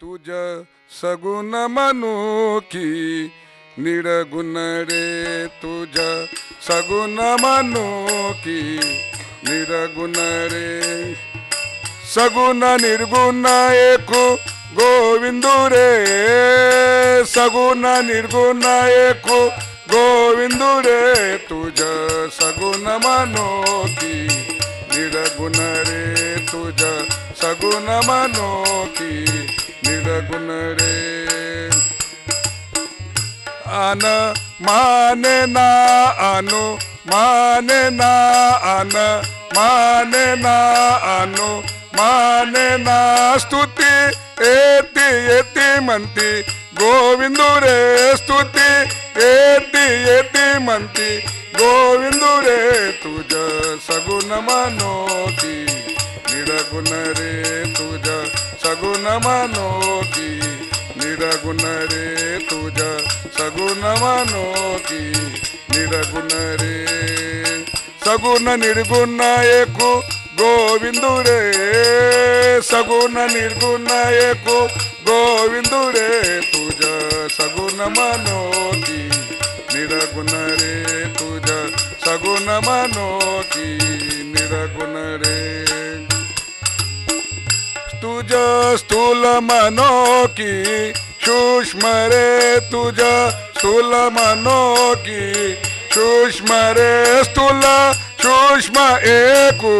तुझ सगुण मनुखी निरगुण रे, तुझ सगुण मनुखी निरगुण रे. सगुण निर्गुण एकु गोविंदू रे, सगुण निर्गुण एकु गोविंदू रे. तुझ सगुण मनोखी निरगुण रे, तुझ सगुण मनोखी निरगुण रे. अन माने ना अनु माने ना अन माने ना अनु माने ना. स्तुती येती येती म्हणती गोविंदू रे, स्तुती येती येती म्हणती गोविंदू रे. तुझ सगुण मनोखी निरगुण रे, तुझ सगुण मनोखी निरगुण रे, तुझ सगुण मनोखी निरगुण रे. सगुण निर्गुण एकु गोविंदू रे, सगुण निर्गुण एकु गोविंदू रे. तुझ सगुण मनोखी निरगुण रे, तुझ सगुण मनोखी निरगुण रे. तुझ स्थूल मनोखी सूक्ष्म रे, तुझ स्थूल मनोखी सूक्ष्म रे. स्थूल सूक्ष्म एकु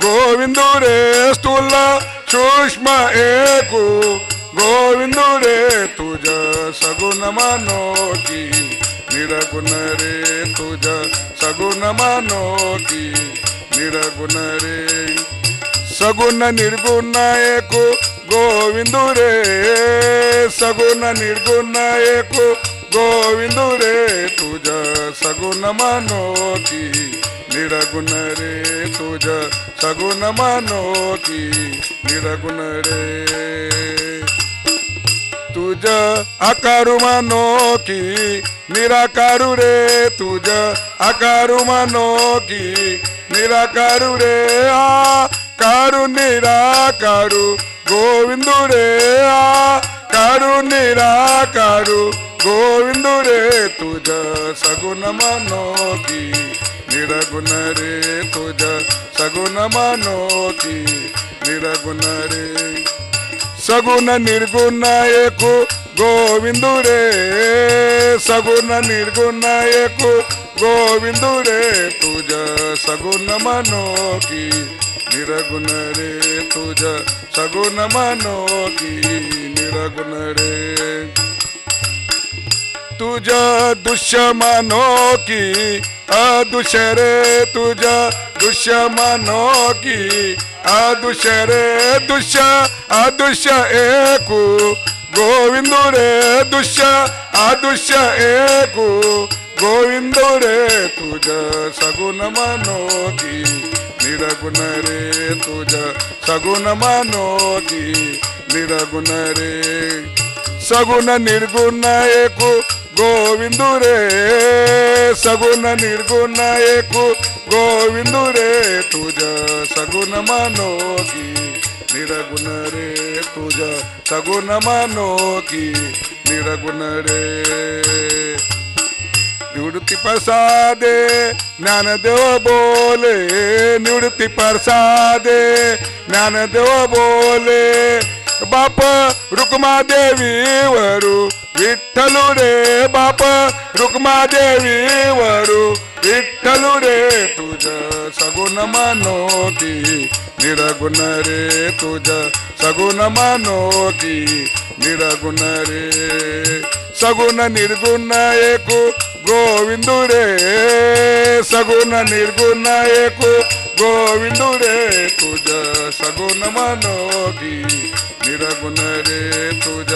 गोविंदू रे, स्थूल सूक्ष्म एकु गोविंदू रे. तुझ सगुण मनोखी निरगुण रे, तुझ सगुण मनोखी निरगुण रे. सगुण निर्गुण एकु गोविंदू रे, सगुण निर्गुण एकु गोविंदू रे. तुझ सगुण मनोखी निरगुण रे, तुझ सगुण मनोखी निरगुण रे. तुझ आकारु मनोखी निराकारू रे, तुझ आकारु मनोखी निराकारू रे. आकारु निराकारू गोविंदू रे, आकारु निराकारू गोविंदू रे. तुझ सगुण मनोखी निरगुण रे, तुझ सगुण मनोखी निरगुण रे. सगुण निर्गुण एकु गोविंदू रे, सगुण निर्गुण एकु गोविंदू रे. तुझ सगुण मनोखी निरगुण रे, तुझ सगुण मनोखी निरगुण रे. तुझ दुष्मनोखी अदुष्य रे, तुझ दुष्मनोखी अदुष्य रे. दुष्य अदुष्य एकु गोविंदू रे, दुष्य अदुष्य एकु गोविंदू रे. तुझ सगुण मनोखी निरगुण रे, तुझ सगुण मनोखी निरगुण रे. सगुण निर्गुण एकु गोविंदू रे, सगुण निर्गुण एकु गोविंदू रे. तुझ सगुण मनोखी निरगुण रे, तुझ सगुण मनोखी निरगुण रे. निवृत्ती प्रसादे ज्ञानदेव बोले, निवृत्ती प्रसादे ज्ञानदेव बोले. बाप रुक्मादेवी वरू विठ्ठलू रे, बाप रुक्मादेवी वरू विठ्ठलू रे. तुझ सगुण मनोखी निरगुण रे, तुझ सगुण मनोखी निरगुण रे. सगुण निर्गुण एकु गोविंदू रे, सगुण निर्गुण एकु गोविंदू रे. तुझ सगुण मनोखी निरगुण रे, तुझ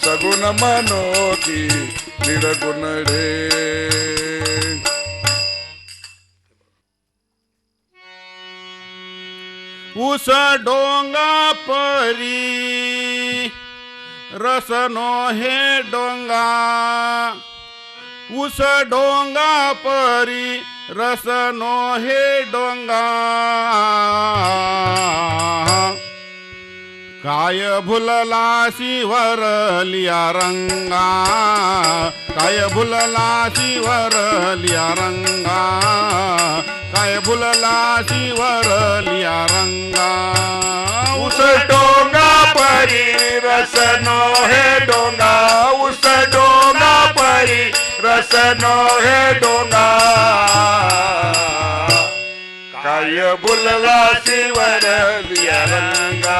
सगुण मनोखी निरगुण रे. उस डोंगा परी रसनो हे डोंगा, उस डोंगा परी रसनो हे डोंगा. काय भुलला शिवरलिया रंगा, काय भुलला शिवरलिया रंगा, काय भुलला शिवरलिया रंगा. उस डोंगा परी रसनो हे डोंगा, उस डोंगा परी रसनो हे डोंगा. काय बुलला शिवरलिया रंगा,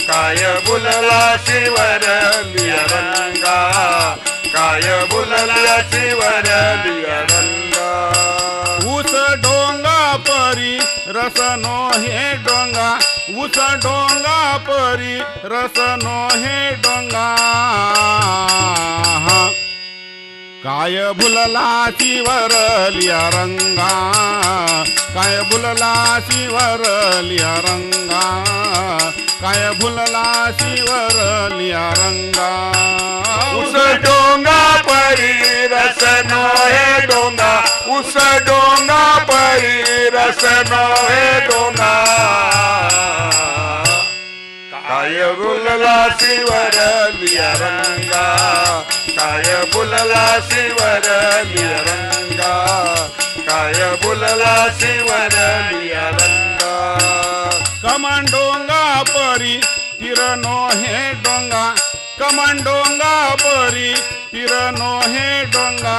काय बुलला शिवरलिया रंगा, काय बुलला शिवरलिया रंगा. ऊस डोंगा परी रसनो हे डोंगा, ऊस डोंगा परी रसनो हे डोंगा. काय भुलला शिवरलिया रंगा, काय भुलला शिवरलिया रंगा, काय भुलला शिवरलिया रंगा. उस डोंगा परी रसनो हे डोंगा, उस डोंगा परी रसनो हे डोंगा. काय बुलला शिवरलिया रंगा, काय बुलला शिवरलिया रंगा, काय बुलला शिवरलिया रंगा. कमान डोंगा परी तिरनो हे डोंगा, कमान डोंगा परी तिरनो हे डोंगा.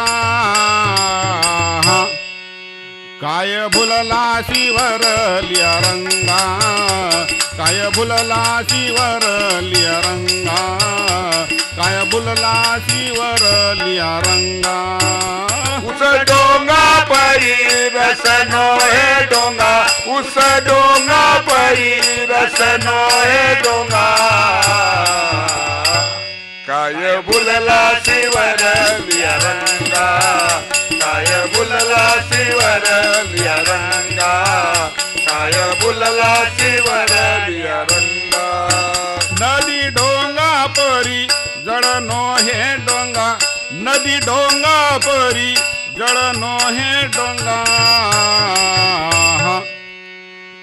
काय भुलला शिवरलिया रंगा, काय भुलला शिवरलिया रंगा, काय भुलला शिवरलिया रंगा. उस डोंगा परी रसनो हे डोंगा, उस डोंगा परी रसनो हे डोंगा. काय बुलला शिवरलिया रंगा, काय बुलला शिवरलिया रंगा, काय बुलला शिवरलिया रंगा. नदी डोंगा परी जळनो हे डोंगा, नदी डोंगा परी जळनो हे डोंगा.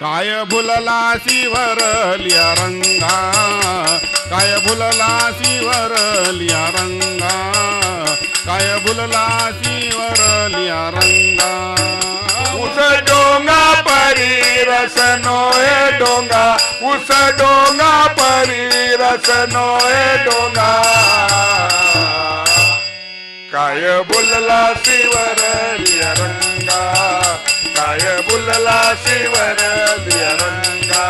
काय भुलला शिवरलिया रंगा, काय भुलला शिवरलिया रंगा, काय भुलला शिवरलिया रंगा. उस डोंगा परी रसनो हे डोंगा, उस डोंगा परी रसनो हे डोंगा. काय बुलला शिवरलिया रंगा, काय बुलला शिवरलिया रंगा,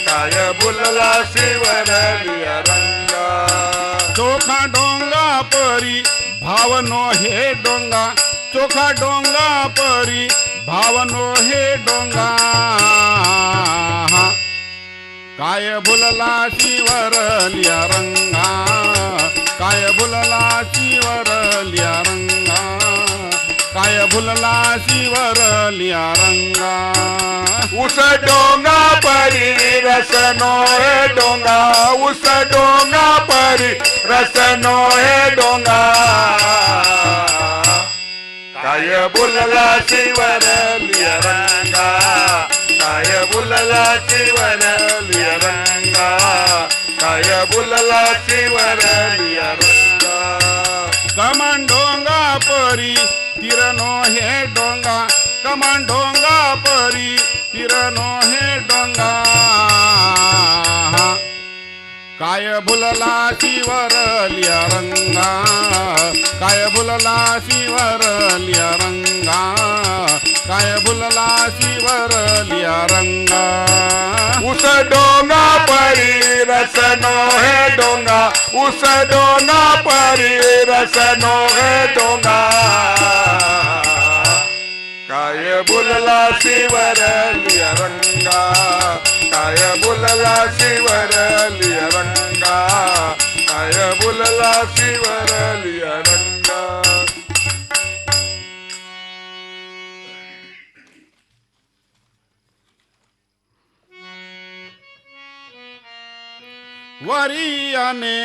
काय बुलला शिवरलिया रंगा. चोखा डोंगा परी भावनो हे डोंगा, चोखा डोंगा परी भावनो हे डोंगा. काय भुलला शिवरलिया रंगा, काय भुलला शिवरलिया रंगा, काय भुलला शिवरलिया रंगा. उस डोंगा परी रसनो हे डोंगा, उस डोंगा परी रसनो हे डोंगा. काय बुलला शिवरलिया रंगा, काय बुलला शिवरलिया रंगा, काय बुलला शिवरलिया रंगा. कमान डोंगा परी तिरनो हे डोंगा, कमान डोंगा परी तिरनो हे डोंगा. काय भुलला शिवरलिया रंगा, काय भुलला शिवरलिया रंगा, काय भुलला शिवरलिया रंगा. उस डोंगा परी रसनो हे डोंगा, उस डोंगा परी रसनो हे डोंगा. काय बुलला शिवरलिया रंगा, काय बुलला शिवरलिया रंगा, काय बुलला शिवरलिया रंगा. वरियाने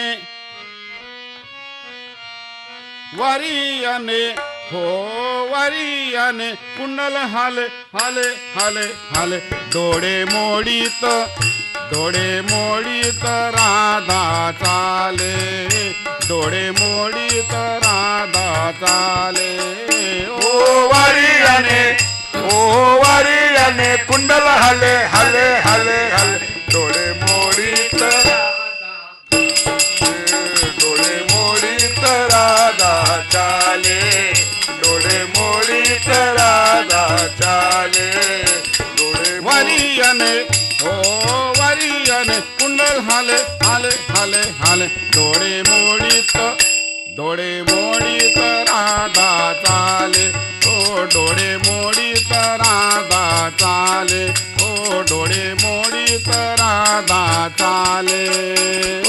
वरियाने हो वरियाने कुंडल हाले हाले हाले हाले डोळे मोडीत डोळे मोडीत राधा चाले, डोळे मोडीत राधा चाले. ओ वारियाने कुंडल हले हले हले हले डोळे मोडीत राधा चाले, डोळे मोडीत राधा चाले. वरियाने ओ वरियाने कुंडल हाले हाले हाले हाले डोळे मोडीत राधा चाले. ओ डोळे मोडीत राधा चाले, ओ डोळे मोडीत राधा चाले. ओ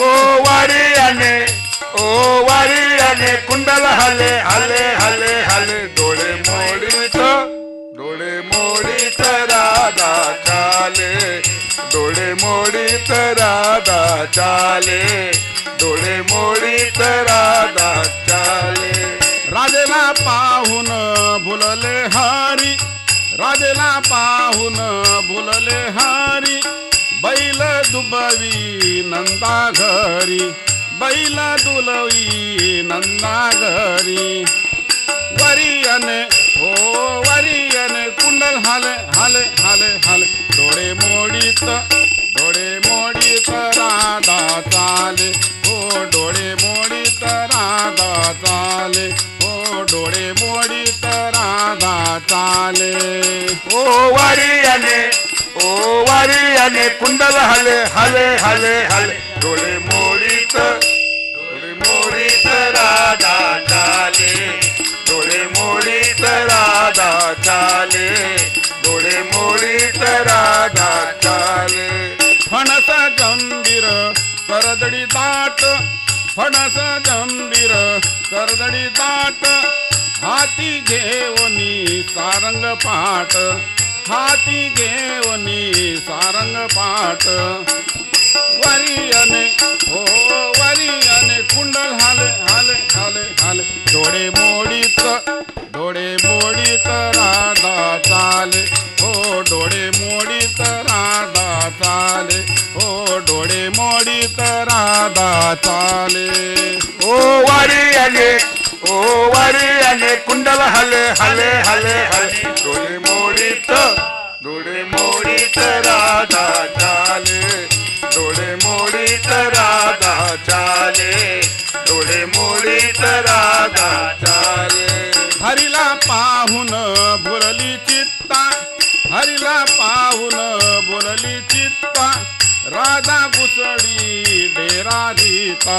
वारियाने कुंडल हले हले हले हले डोळे मोडीत राधा चाले, डोळे मोडीत राधा चाले, डोळे मोडीत राधा चाले. राजेला पाहून भुलले हरी, राजेला पाहून भुलले हरी. बैल दुबवी नंदा घरी, बैल दुलवी नंदा घरी. वरियाने ओ वरियाने कुंडल हाले हाले हाले हाले डोळे मोडीत राधा चाले. ओ डोळे मोडीत राधा चाले, ओ डोळे मोडीत राधा चाले. ओ वारियाने कुंडल हले हले हले हले डोळे मोडीत राधा चाले, डोळे मोडीत राधा चाले, डोळे मोडीत राधा चाले. फणस जंबीर करदडी दाट, फणस जंबीर करदडी दाट. हाती घेवनी सारंग पाट, हाती घेवनी सारंग पाट. वरियाने ओ वरियाने कुंडल हाले हाले हाले हाले डोळे मोडीत राधा चाले. ओ डोळे मोडीत राधा चाले, ओ डोळे मोडीत राधा चाले. ओ वारियाने कुंडल हले हले हले हले डोळे मोडीत राधा चाले, डोळे मोडीत राधा चाले, डोळे मोडीत राधा चाले. हरीला पाहून भुलली चित्ता, हरीला पाहून भुलली चित्ता. राधा घुसडी डेरा रीता,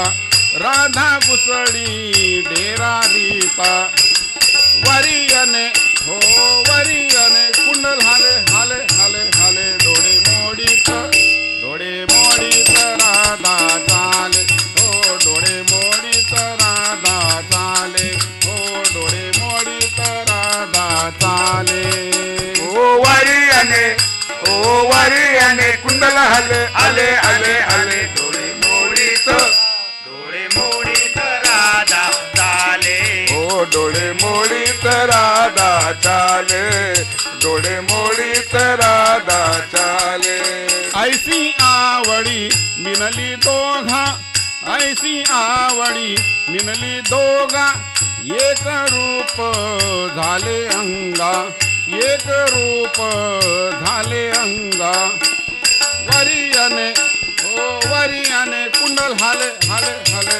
राधा घुसडी डेरा रीता. वरियाने हो वरियाने कुंडल हाले हाले हाले हाले डोळे मोडीत राधा चाले. हो डोळे मोडीत राधा चाले, हो डोळे मोडीत राधा चाले. ओ वारियाने कुंडल हले हले हले हले डोळे मोडीत राधा चाले. ओ डोळे मोडीत राधा चाले, डोळे मोडीत राधा चाले. ऐसी आवडी मिनली दोघा, ऐसी आवडी मिनली दोघा. एक रूप झाले अंगा, एक रूप झाले अंगा. वरियाने ओ वरियाने कुंडल हाले हाले हाले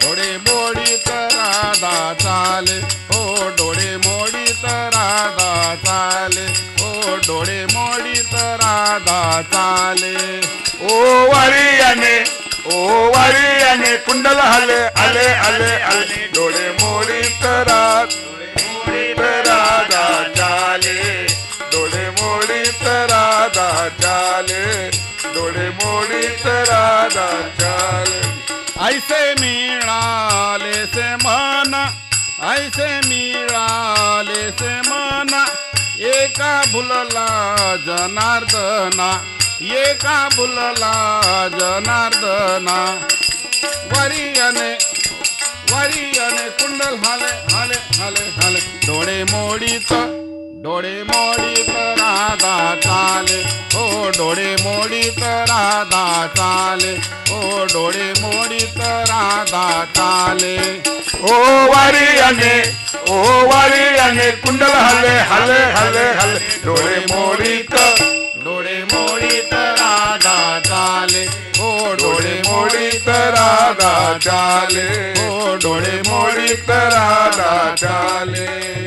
डोळे मोडीत राधा चाले. ओ डोळे मोडीत राधा चाले, ओ डोळे मोडीत राधा चाले. ओ वारियाने कुंडल हले हले हले हले डोळे मोडीत राधा चाले, डोळे मोडीत राधा चाले, डोळे मोडीत राधा चाले. ऐसे मिळाले से मन, ऐसे मिळाले से मन. एका भुलला जनार्दना, एका भुलला जनार्दना. वरियाने वरियाने कुंडल हाले हाले हाले हाले डोळे मोडीत डोळे मोडीत राधा चाले हो डोळे मोडीत राधा चाले हो डोळे मोडीत राधा चाले ओ वारी अने कुंडल हले हले हले हले डोळे मोडीत राधा चाले हो डोळे मोडीत राधा चाले हो डोळे मोडीत राधा चाले